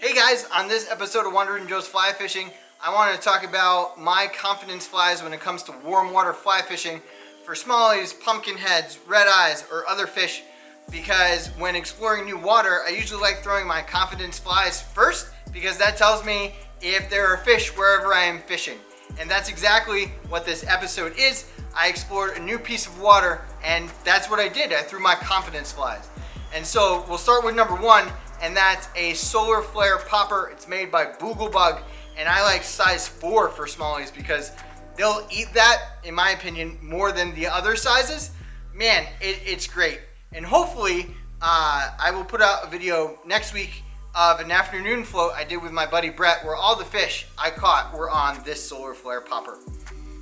Hey guys, on this episode of Wandering Joe's Fly Fishing, I want to talk about my confidence flies when it comes to warm water fly fishing for smallies, pumpkinheads, red eyes, or other fish, because when exploring new water, I usually like throwing my confidence flies first because that tells me if there are fish wherever I am fishing. And that's exactly what this episode is. I explored a new piece of water and that's what I did. I threw my confidence flies. And so we'll start with number one, and that's a solar flare popper. It's made by Booglebug, and I like size 4 for smallies because they'll eat that, in my opinion, more than the other sizes. Man, it's great. And hopefully, I will put out a video next week of an afternoon float I did with my buddy Brett, where all the fish I caught were on this solar flare popper.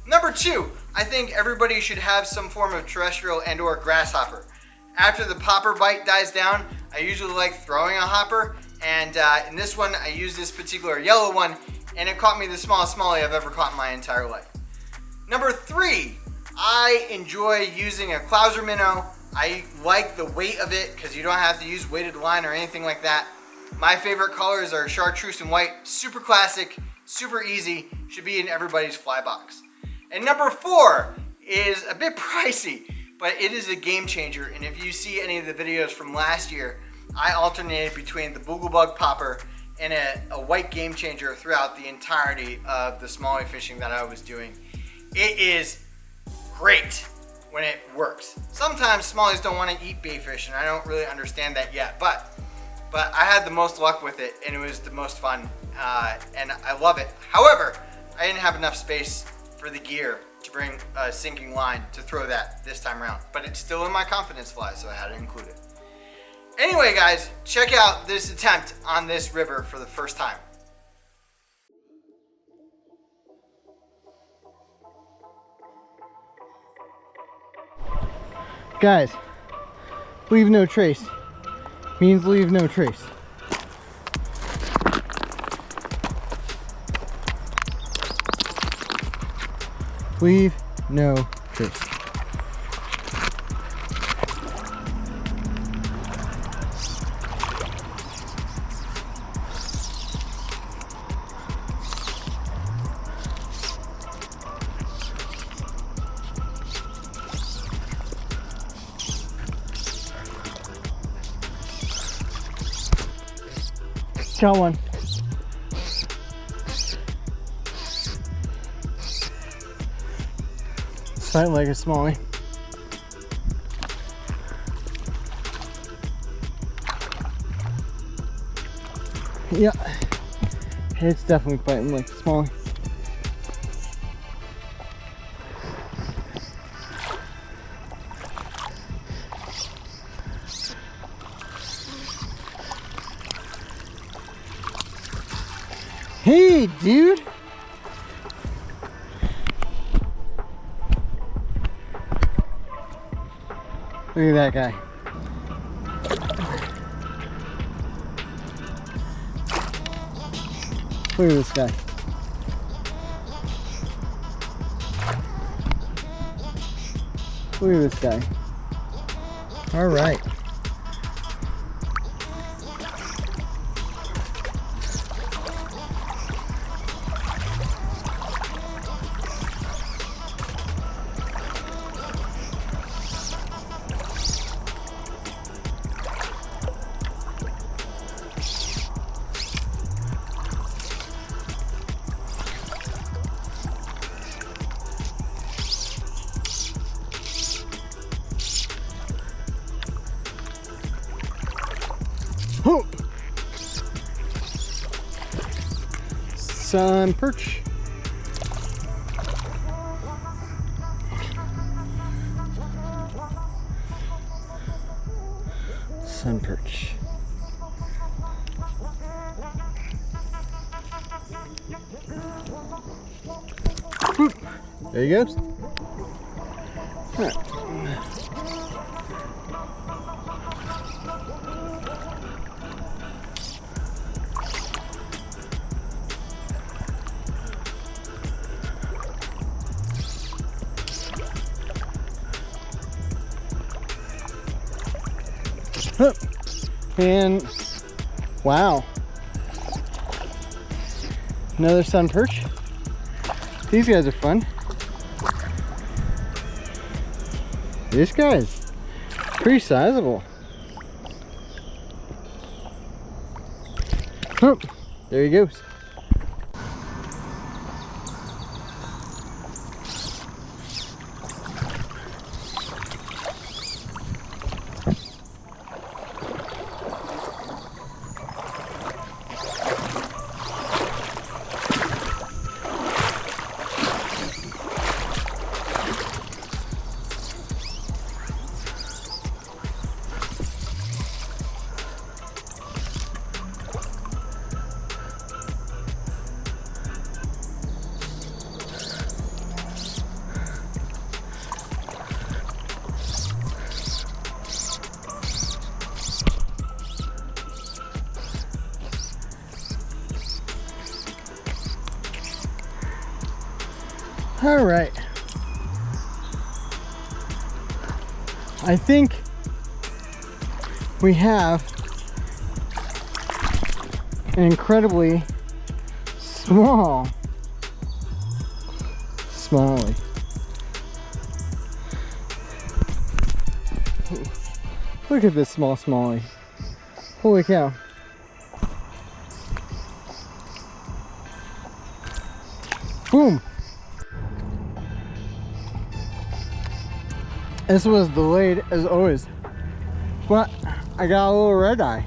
Number 2, I think everybody should have some form of terrestrial and or grasshopper. After the popper bite dies down, I usually like throwing a hopper, and in this one I used this particular yellow one, and it caught me the smallest smallie I've ever caught in my entire life. Number 3, I enjoy using a clouser minnow. I like the weight of it because you don't have to use weighted line or anything like that. My favorite colors are chartreuse and white, super classic, super easy, should be in everybody's fly box. And number 4 is a bit pricey, but it is a game changer. And if you see any of the videos from last year, I alternated between the Booglebug popper and a white game changer throughout the entirety of the smallie fishing that I was doing. It is great when it works. Sometimes smallies don't want to eat bait fish, and I don't really understand that yet, but I had the most luck with it, and it was the most fun, and I love it. However, I didn't have enough space for the gear to bring a sinking line to throw that this time around, but it's still in my confidence fly, so I had to include it. Anyway guys, check out this attempt on this river for the first time. Guys, leave no trace means leave no trace. Leave no trace. Got one. Fighting like a smallie. Yeah, it's definitely fighting like a smallie. Hey, dude! Look at that guy. Look at this guy. Look at this guy. All right. Oh. Sun perch. Sun perch. Boop. There he goes. All right. And wow, Another sun perch. These guys are fun. This guy's pretty sizable. Oh, there he goes. All right. I think we have an incredibly small smallie. Look at this small smallie. Holy cow. Boom. This was delayed as always, but I got a little red eye.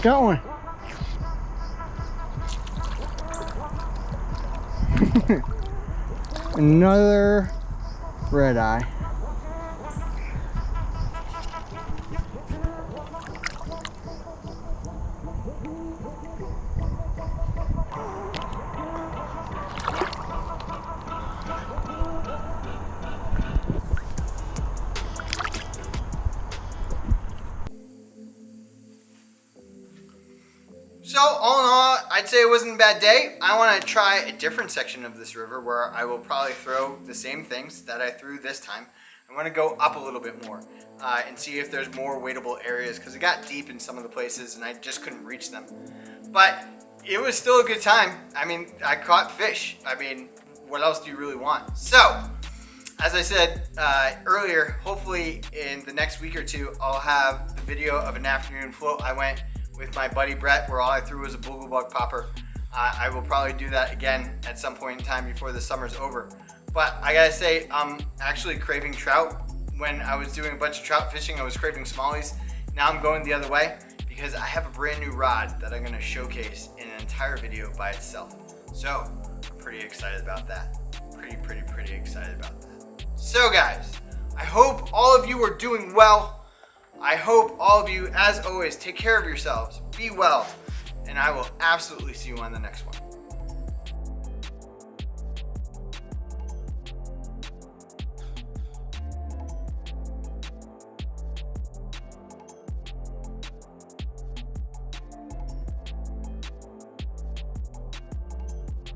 Got one. Another red eye. So all in all, I'd say it wasn't a bad day. I want to try a different section of this river where I will probably throw the same things that I threw this time. I want to go up a little bit more and see if there's more wadeable areas, because it got deep in some of the places and I just couldn't reach them. But it was still a good time. I mean, I caught fish. I mean, what else do you really want? So, as I said earlier, hopefully in the next week or two, I'll have the video of an afternoon float. I went with my buddy Brett, where all I threw was a boogle bug popper. I will probably do that again at some point in time before the summer's over. But I gotta say, I'm actually craving trout. When I was doing a bunch of trout fishing, I was craving smallies. Now I'm going the other way because I have a brand new rod that I'm gonna showcase in an entire video by itself. So, I'm pretty excited about that. Pretty excited about that. So guys, I hope all of you are doing well. I hope all of you, as always, take care of yourselves, be well, and I will absolutely see you on the next one.